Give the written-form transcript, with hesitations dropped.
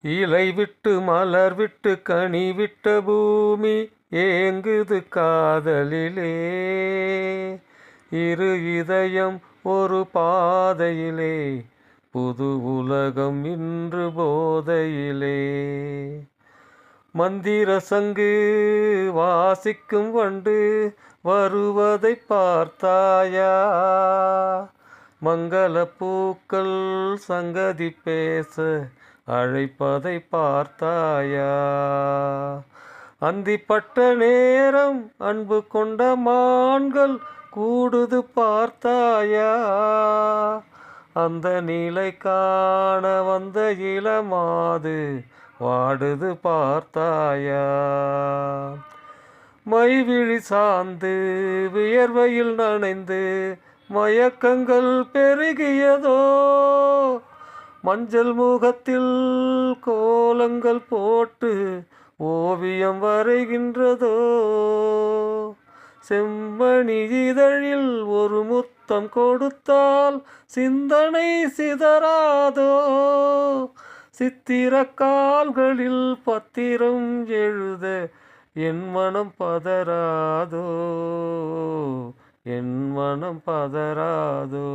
இலை விட்டு மலர் விட்டு கனி விட்ட பூமி ஏங்குது காதலிலே. இரு இதயம் ஒரு பாதையிலே, புது உலகம் இன்று போதையிலே. மந்திர சங்கு வாசிக்கும் வண்டு வருவதை பார்த்தாயா? மங்கள பூக்கள் சங்கதி பேச அழைப்பதை பார்த்தாயா? அந்திப்பட்ட நேரம் அன்பு கொண்ட மான்கள் கூடுது பார்த்தாயா? அந்த நிலை காண வந்த இளமாது வாடுது பார்த்தாயா? மைவிழி சார்ந்து வியர்வையில் நனைந்து மயக்கங்கள் பெருகியதோ. மஞ்சள் முகத்தில் கோலங்கள் போட்டு ஓவியம் வரைகின்றதோ. செம்மணி இதழில் ஒரு முத்தம் கொடுத்தால் சிந்தனை சிதறாதோ. சித்திர கால்களில் பத்திரம் எழுத என் மனம் பதறாதோ. என் மனம் பதறாதோ.